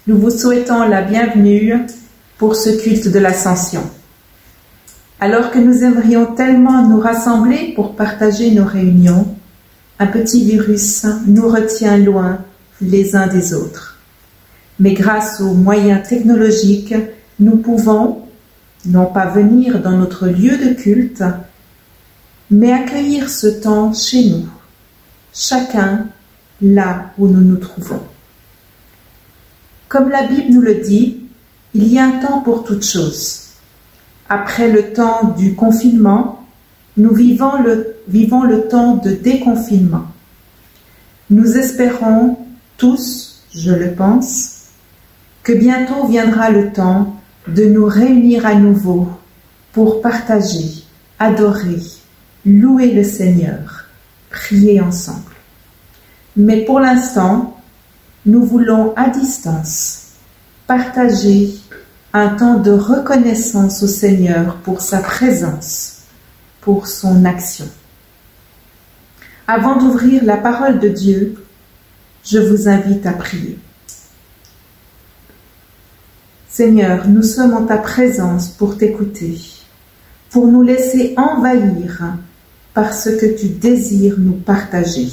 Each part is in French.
Nous vous souhaitons la bienvenue pour ce culte de l'Ascension. Alors que nous aimerions tellement nous rassembler pour partager nos réunions, un petit virus nous retient loin les uns des autres. Mais grâce aux moyens technologiques, nous pouvons, non pas venir dans notre lieu de culte, mais accueillir ce temps chez nous, chacun là où nous nous trouvons. Comme la Bible nous le dit, il y a un temps pour toutes choses. Après le temps du confinement, nous vivons le temps de déconfinement. Nous espérons tous, je le pense, que bientôt viendra le temps de nous réunir à nouveau pour partager, adorer, louer le Seigneur, prier ensemble. Mais pour l'instant, nous voulons à distance partager un temps de reconnaissance au Seigneur pour sa présence, pour son action. Avant d'ouvrir la parole de Dieu, je vous invite à prier. Seigneur, nous sommes en ta présence pour t'écouter, pour nous laisser envahir par ce que tu désires nous partager.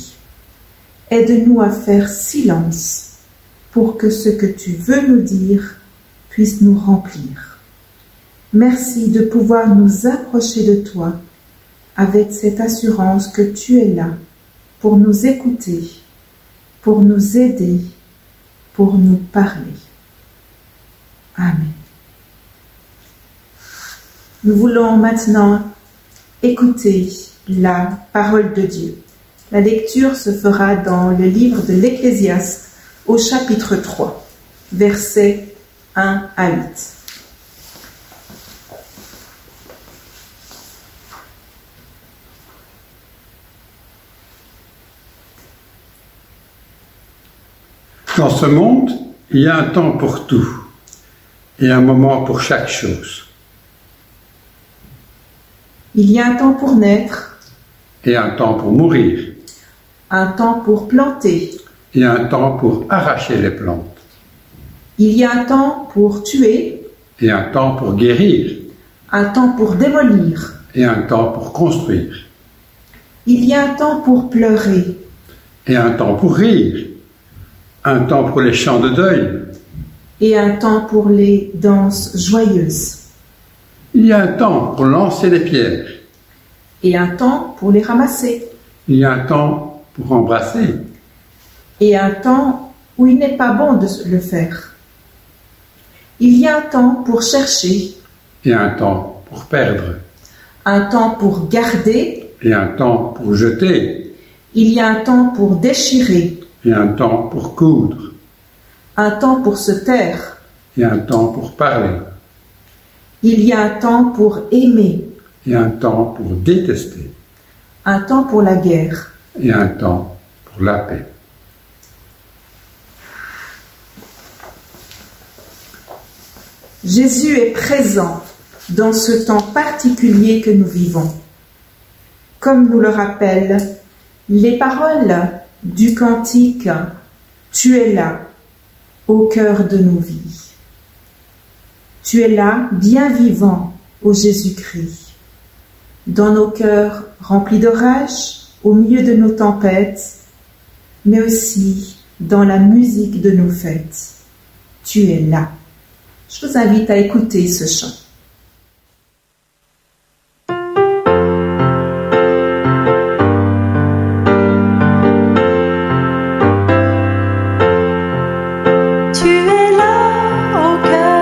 Aide-nous à faire silence pour que ce que tu veux nous dire puisse nous remplir. Merci de pouvoir nous approcher de toi avec cette assurance que tu es là pour nous écouter, pour nous aider, pour nous parler. Amen. Nous voulons maintenant écouter la parole de Dieu. La lecture se fera dans le livre de l'Ecclésiaste au chapitre 3, versets 1 à 8. Dans ce monde, il y a un temps pour tout et un moment pour chaque chose. Il y a un temps pour naître Et un temps pour mourir un temps pour planter, et un temps pour arracher les plantes il y a un temps pour tuer, et un temps pour guérir un temps pour démolir, et un temps pour construire il y a un temps pour pleurer, et un temps pour rire, un temps pour les chants de deuil, et un temps pour les danses joyeuses, il y a un temps pour lancer les pierres, et un temps pour les ramasser, il y a un temps pour embrasser, et un temps où il n'est pas bon de le faire. Il y a un temps pour chercher, et un temps pour perdre, un temps pour garder, et un temps pour jeter, il y a un temps pour déchirer, et un temps pour coudre, un temps pour se taire, et un temps pour parler, il y a un temps pour aimer, et un temps pour détester, un temps pour la guerre, et un temps pour la paix. Jésus est présent dans ce temps particulier que nous vivons. Comme nous le rappellent les paroles du cantique « Tu es là, au cœur de nos vies ». Tu es là, bien vivant, ô Jésus-Christ, dans nos cœurs remplis d'orage, au milieu de nos tempêtes, mais aussi dans la musique de nos fêtes. Tu es là. Je vous invite à écouter ce chant. Tu es là au cœur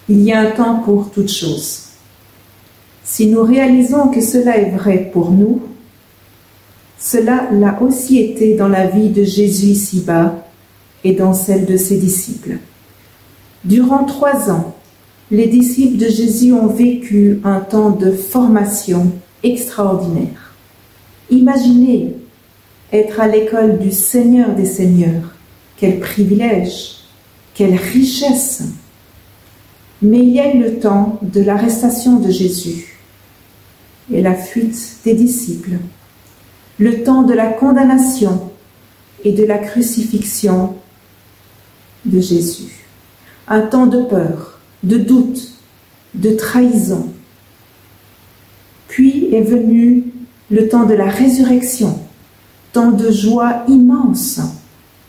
il y a un temps pour toute chose. Si nous réalisons que cela est vrai pour nous, cela l'a aussi été dans la vie de Jésus ici-bas et dans celle de ses disciples. Durant 3 ans, les disciples de Jésus ont vécu un temps de formation extraordinaire. Imaginez être à l'école du Seigneur des Seigneurs. Quel privilège, quelle richesse! Mais il y a eu le temps de l'arrestation de Jésus et la fuite des disciples, le temps de la condamnation et de la crucifixion de Jésus, un temps de peur, de doute, de trahison. Puis est venu le temps de la résurrection, temps de joie immense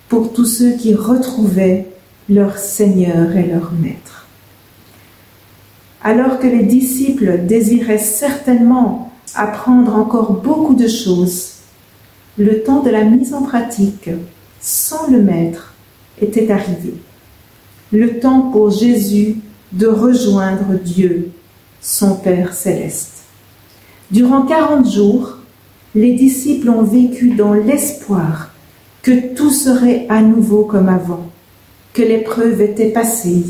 pour tous ceux qui retrouvaient leur Seigneur et leur Maître. Alors que les disciples désiraient certainement apprendre encore beaucoup de choses, le temps de la mise en pratique, sans le Maître, était arrivé. Le temps pour Jésus de rejoindre Dieu, son Père céleste. Durant 40 jours, les disciples ont vécu dans l'espoir que tout serait à nouveau comme avant, que l'épreuve était passée,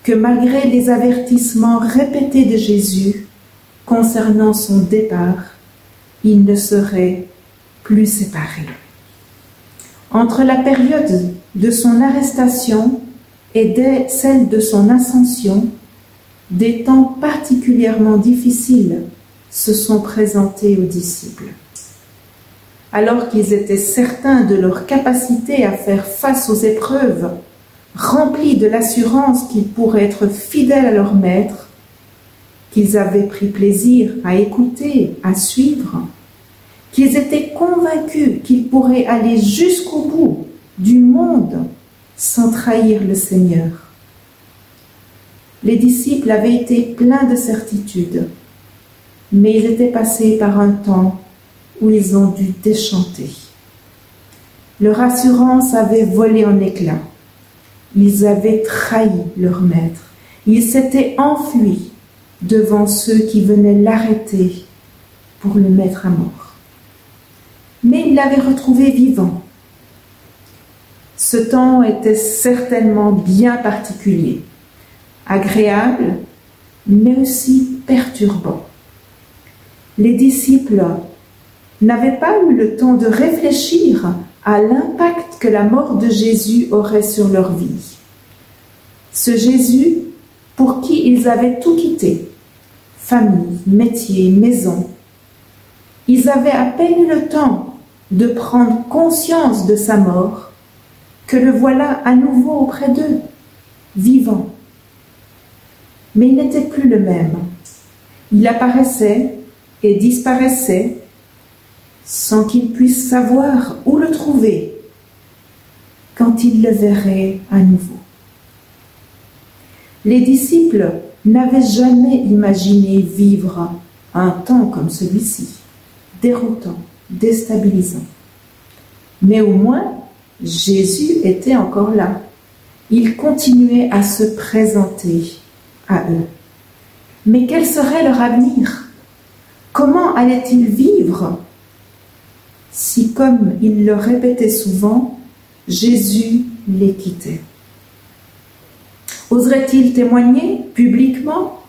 que malgré les avertissements répétés de Jésus concernant son départ, ils ne seraient plus séparés. Entre la période de son arrestation et dès celle de son ascension, des temps particulièrement difficiles se sont présentés aux disciples. Alors qu'ils étaient certains de leur capacité à faire face aux épreuves, remplis de l'assurance qu'ils pourraient être fidèles à leur Maître, qu'ils avaient pris plaisir à écouter, à suivre, qu'ils étaient convaincus qu'ils pourraient aller jusqu'au bout du monde sans trahir le Seigneur. Les disciples avaient été pleins de certitude, mais ils étaient passés par un temps où ils ont dû déchanter. Leur assurance avait volé en éclats. Ils avaient trahi leur Maître. Ils s'étaient enfuis devant ceux qui venaient l'arrêter pour le mettre à mort. Mais ils l'avaient retrouvé vivant. Ce temps était certainement bien particulier, agréable, mais aussi perturbant. Les disciples n'avaient pas eu le temps de réfléchir à l'impact que la mort de Jésus aurait sur leur vie. Ce Jésus pour qui ils avaient tout quitté, famille, métier, maison. Ils avaient à peine eu le temps de prendre conscience de sa mort que le voilà à nouveau auprès d'eux, vivant. Mais il n'était plus le même. Il apparaissait et disparaissait sans qu'ils puissent savoir où le trouver quand ils le verraient à nouveau. Les disciples n'avaient jamais imaginé vivre un temps comme celui-ci, déroutant, déstabilisant. Mais au moins, Jésus était encore là. Il continuait à se présenter à eux. Mais quel serait leur avenir? Comment allaient-ils vivre si, comme il le répétait souvent, Jésus les quittait? Oserait-il témoigner publiquement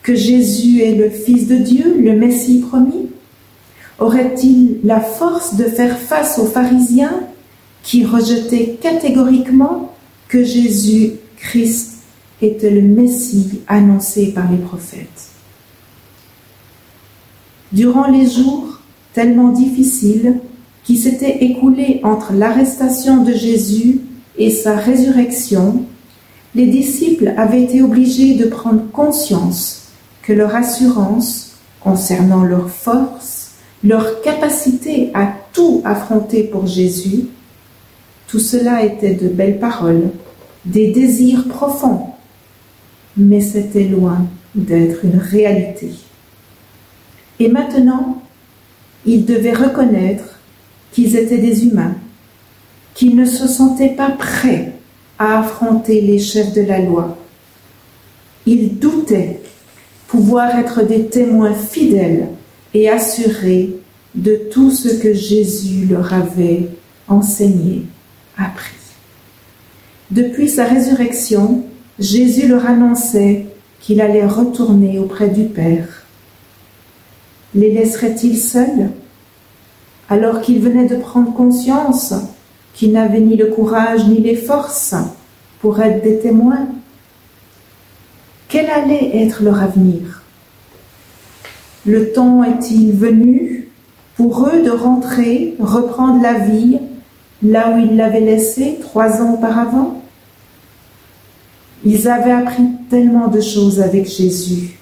que Jésus est le Fils de Dieu, le Messie promis? Aurait-il la force de faire face aux pharisiens qui rejetaient catégoriquement que Jésus-Christ était le Messie annoncé par les prophètes? Durant les jours tellement difficiles qui s'étaient écoulés entre l'arrestation de Jésus et sa résurrection, les disciples avaient été obligés de prendre conscience que leur assurance concernant leur force, leur capacité à tout affronter pour Jésus, tout cela était de belles paroles, des désirs profonds, mais c'était loin d'être une réalité. Et maintenant, ils devaient reconnaître qu'ils étaient des humains, qu'ils ne se sentaient pas prêts à affronter les chefs de la loi, Ils doutaient pouvoir être des témoins fidèles et assurés de tout ce que Jésus leur avait enseigné, appris. Depuis sa résurrection, Jésus leur annonçait qu'il allait retourner auprès du Père. Les laisserait-il seuls alors qu'ils venaient de prendre conscience qu'ils n'avaient ni le courage ni les forces pour être des témoins? Quel allait être leur avenir? Le temps est-il venu pour eux de rentrer, reprendre la vie là où ils l'avaient laissée 3 ans auparavant? Ils avaient appris tellement de choses avec Jésus,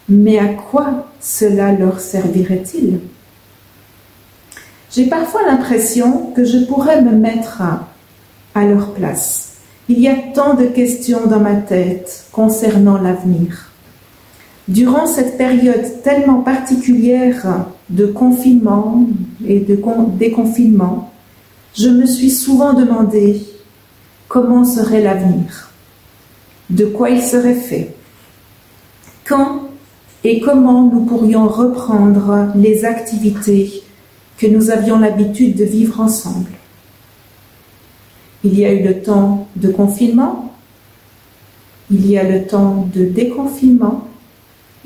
mais à quoi cela leur servirait-il? J'ai parfois l'impression que je pourrais me mettre à leur place. Il y a tant de questions dans ma tête concernant l'avenir. Durant cette période tellement particulière de confinement et de déconfinement, je me suis souvent demandé comment serait l'avenir, de quoi il serait fait, quand et comment nous pourrions reprendre les activités que nous avions l'habitude de vivre ensemble. Il y a eu le temps de confinement, il y a le temps de déconfinement,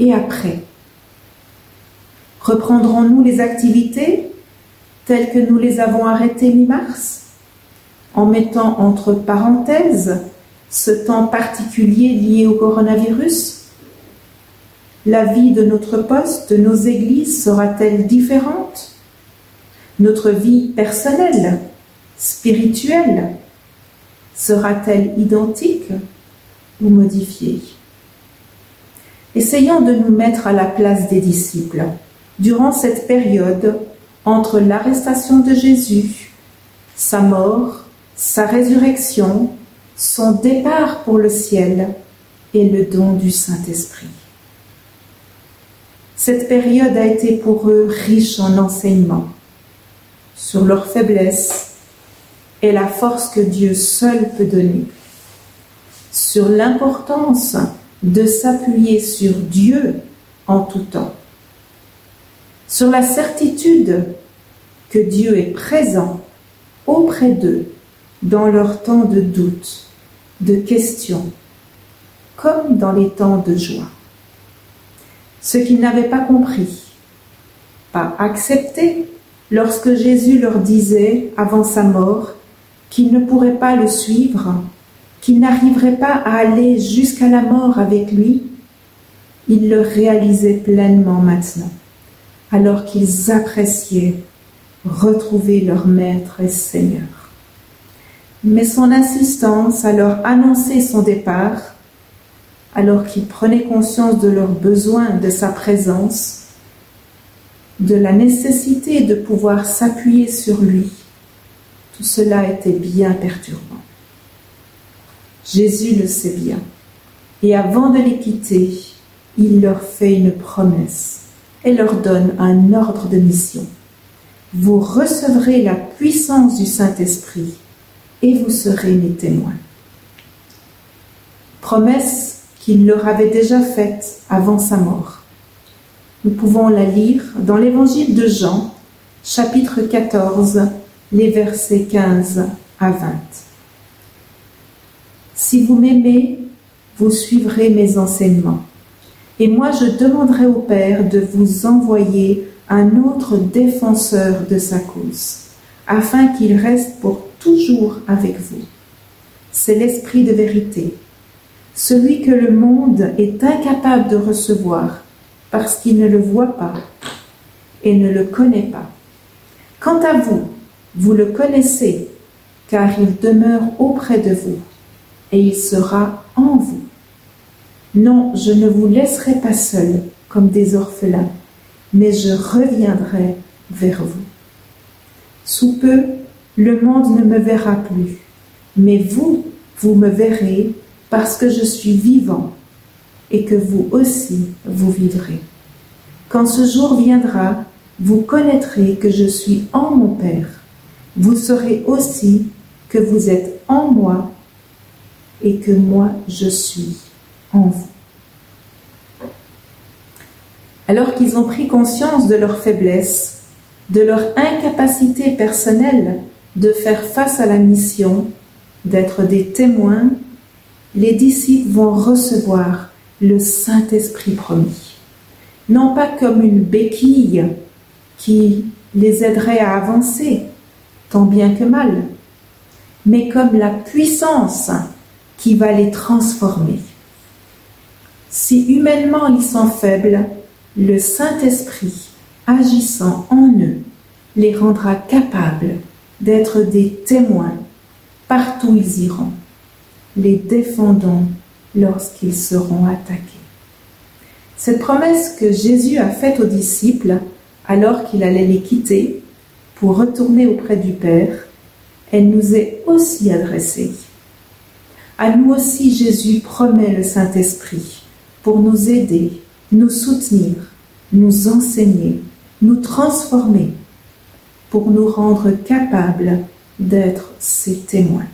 et après. Reprendrons-nous les activités telles que nous les avons arrêtées mi-mars, en mettant entre parenthèses ce temps particulier lié au coronavirus? La vie de notre poste, de nos églises sera-t-elle différente? Notre vie personnelle, spirituelle, sera-t-elle identique ou modifiée? Essayons de nous mettre à la place des disciples durant cette période entre l'arrestation de Jésus, sa mort, sa résurrection, son départ pour le ciel et le don du Saint-Esprit. Cette période a été pour eux riche en enseignements sur leur faiblesse et la force que Dieu seul peut donner, sur l'importance de s'appuyer sur Dieu en tout temps, sur la certitude que Dieu est présent auprès d'eux dans leur temps de doute, de questions, comme dans les temps de joie. Ce qu'ils n'avaient pas compris, pas accepté, lorsque Jésus leur disait avant sa mort qu'ils ne pourraient pas le suivre, qu'ils n'arriveraient pas à aller jusqu'à la mort avec lui, ils le réalisaient pleinement maintenant, alors qu'ils appréciaient retrouver leur Maître et Seigneur. Mais son insistance à leur annoncer son départ, alors qu'ils prenaient conscience de leur besoin de sa présence, de la nécessité de pouvoir s'appuyer sur lui, tout cela était bien perturbant. Jésus le sait bien, et avant de les quitter, il leur fait une promesse et leur donne un ordre de mission. Vous recevrez la puissance du Saint-Esprit et vous serez mes témoins. Promesse qu'il leur avait déjà faite avant sa mort. Nous pouvons la lire dans l'évangile de Jean, chapitre 14, les versets 15 à 20. Si vous m'aimez, vous suivrez mes enseignements. Et moi, je demanderai au Père de vous envoyer un autre défenseur de sa cause, afin qu'il reste pour toujours avec vous. C'est l'Esprit de vérité, celui que le monde est incapable de recevoir parce qu'il ne le voit pas et ne le connaît pas. Quant à vous, vous le connaissez, car il demeure auprès de vous et il sera en vous. Non, je ne vous laisserai pas seuls comme des orphelins, mais je reviendrai vers vous. Sous peu, le monde ne me verra plus, mais vous, vous me verrez parce que je suis vivant et que vous aussi, vous vivrez. Quand ce jour viendra, vous connaîtrez que je suis en mon Père. Vous saurez aussi que vous êtes en moi et que moi, je suis en vous. Alors qu'ils ont pris conscience de leur faiblesse, de leur incapacité personnelle de faire face à la mission, d'être des témoins, les disciples vont recevoir le Saint-Esprit promis. Non pas comme une béquille qui les aiderait à avancer, tant bien que mal, mais comme la puissance qui va les transformer. Si humainement ils sont faibles, le Saint-Esprit, agissant en eux, les rendra capables d'être des témoins partout où ils iront, les défendant lorsqu'ils seront attaqués. Cette promesse que Jésus a faite aux disciples alors qu'il allait les quitter pour retourner auprès du Père, elle nous est aussi adressée. À nous aussi, Jésus promet le Saint-Esprit pour nous aider, nous soutenir, nous enseigner, nous transformer, pour nous rendre capables d'être ses témoins.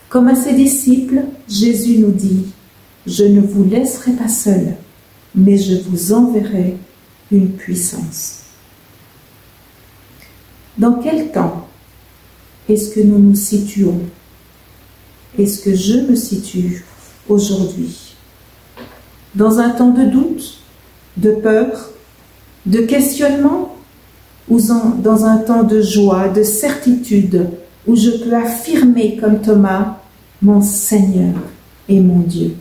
Comme à ses disciples, Jésus nous dit « Je ne vous laisserai pas seuls, mais je vous enverrai une puissance. » Dans quel temps est-ce que nous nous situons? Est-ce que je me situe aujourd'hui? Dans un temps de doute, de peur, de questionnement, ou dans un temps de joie, de certitude, où je peux affirmer comme Thomas, mon Seigneur et mon Dieu?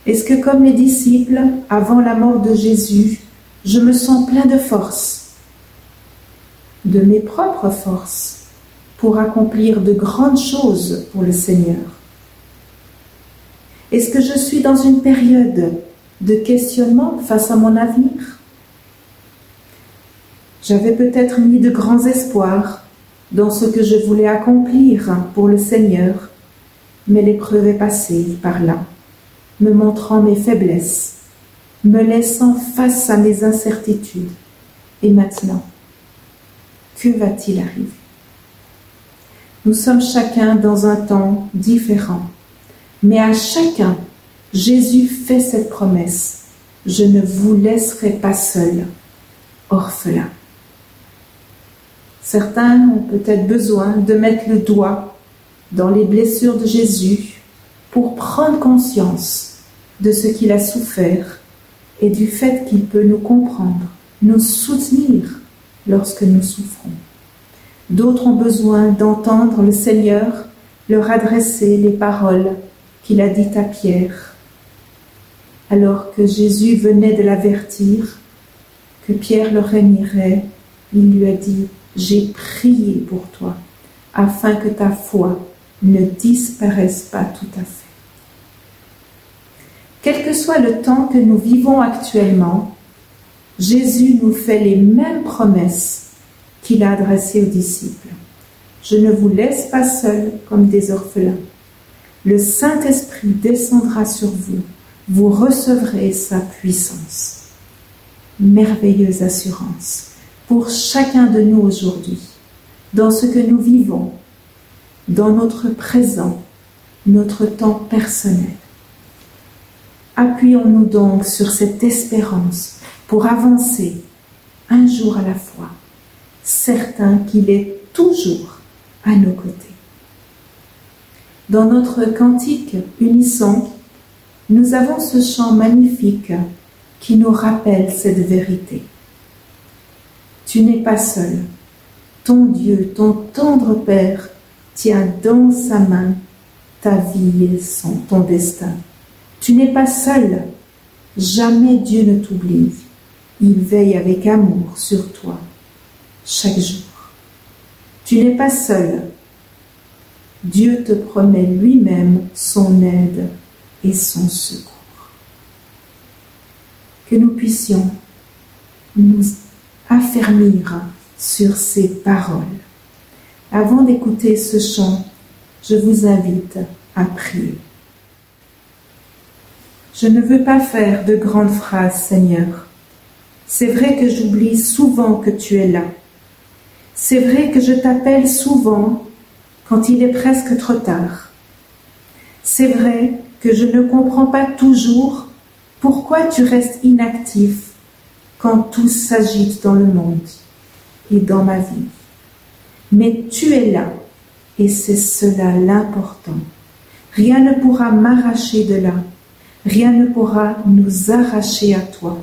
Est-ce que comme les disciples, avant la mort de Jésus, je me sens plein de force, de mes propres forces, pour accomplir de grandes choses pour le Seigneur? Est-ce que je suis dans une période de questionnement face à mon avenir? J'avais peut-être mis de grands espoirs dans ce que je voulais accomplir pour le Seigneur, mais l'épreuve est passée par là, me montrant mes faiblesses, me laissant face à mes incertitudes. Et maintenant, que va-t-il arriver? Nous sommes chacun dans un temps différent, mais à chacun, Jésus fait cette promesse: je ne vous laisserai pas seul, orphelin. Certains ont peut-être besoin de mettre le doigt dans les blessures de Jésus pour prendre conscience de ce qu'il a souffert et du fait qu'il peut nous comprendre, nous soutenir lorsque nous souffrons. D'autres ont besoin d'entendre le Seigneur leur adresser les paroles qu'il a dites à Pierre, alors que Jésus venait de l'avertir que Pierre le renierait. Il lui a dit: j'ai prié pour toi, afin que ta foi ne disparaisse pas tout à fait. Quel que soit le temps que nous vivons actuellement, Jésus nous fait les mêmes promesses qu'il a adressées aux disciples. Je ne vous laisse pas seuls comme des orphelins. Le Saint-Esprit descendra sur vous, vous recevrez sa puissance. Merveilleuse assurance pour chacun de nous aujourd'hui, dans ce que nous vivons, dans notre présent, notre temps personnel. Appuyons-nous donc sur cette espérance pour avancer un jour à la fois, certain qu'il est toujours à nos côtés. Dans notre cantique Unisson, nous avons ce chant magnifique qui nous rappelle cette vérité. Tu n'es pas seul. Ton Dieu, ton tendre Père, tient dans sa main ta vie et ton destin. Tu n'es pas seul. Jamais Dieu ne t'oublie. Il veille avec amour sur toi chaque jour. Tu n'es pas seul. Dieu te promet lui-même son aide et son secours. Que nous puissions nous affermir sur ces paroles. Avant d'écouter ce chant, je vous invite à prier. Je ne veux pas faire de grandes phrases, Seigneur. C'est vrai que j'oublie souvent que tu es là. C'est vrai que je t'appelle souvent quand il est presque trop tard. C'est vrai que je ne comprends pas toujours pourquoi tu restes inactif quand tout s'agite dans le monde et dans ma vie. Mais tu es là, et c'est cela l'important. Rien ne pourra m'arracher de là, rien ne pourra nous arracher à toi,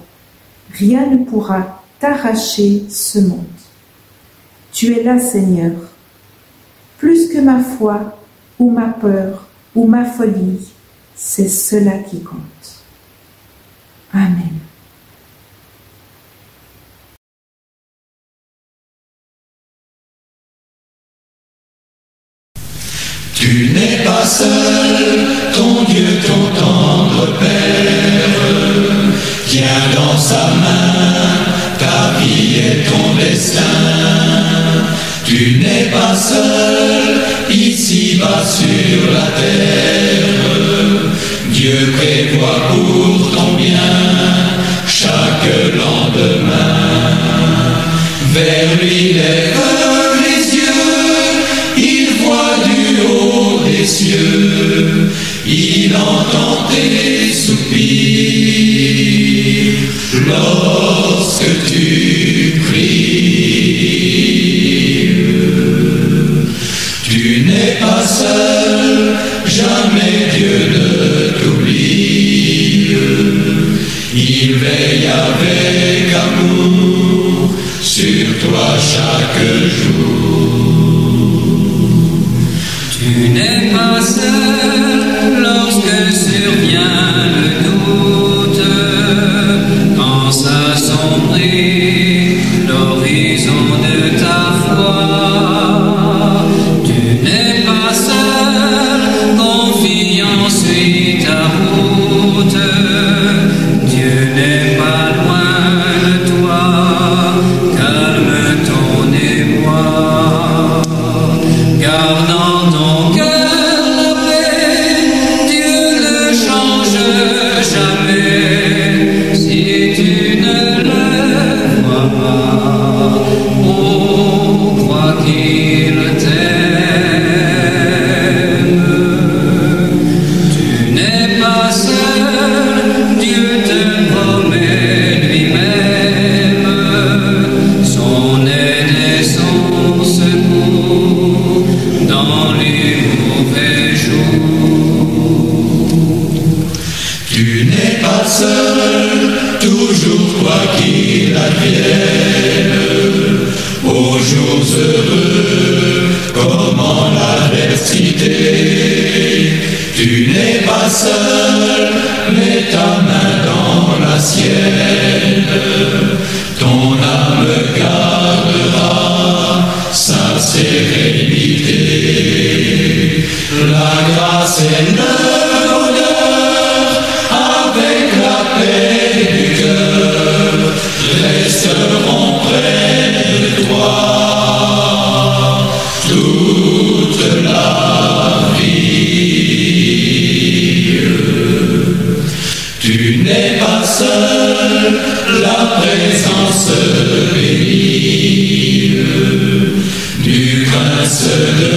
rien ne pourra t'arracher ce monde. Tu es là, Seigneur, plus que ma foi, ou ma peur, ou ma folie, c'est cela qui compte. Amen. Tu n'es pas seul, ton Dieu, ton tendre Père, tient dans sa main ta vie et ton destin. Tu n'es pas seul, ici-bas sur la terre, Dieu prévoit pour ton bien chaque lendemain. Vers lui lève les yeux, il voit du haut des cieux, il entend tes soupirs lorsque tu pries. Tu n'es pas seul, jamais Dieu ne t'oublie. Il veille avec amour sur toi chaque jour. Tu n'es pas seul lorsque survient le doute, quand s'assombrit l'horizon de ta foi. Tu n'es pas seul, confiant suit ta route. Dieu n'est pas loin de toi, calme ton émoi. Garde en ton cœur la paix, Dieu ne change jamais. Si tu ne le vois pas, oh, crois qu'il t'aime. Tu n'es pas seul, Dieu te promet lui-même son aide et son secours dans les mauvais jours. Tu n'es pas seul, toujours quoi qu'il advienne, aux jours heureux, comme en l'adversité. Tu n'es pas seul, mets ta main dans la sienne, ton âme gardera sa sérénité. La grâce et le bonheur, avec la paix du cœur, resteront près de toi toute la vie. Tu n'es pas seul, la présence bénie du prince de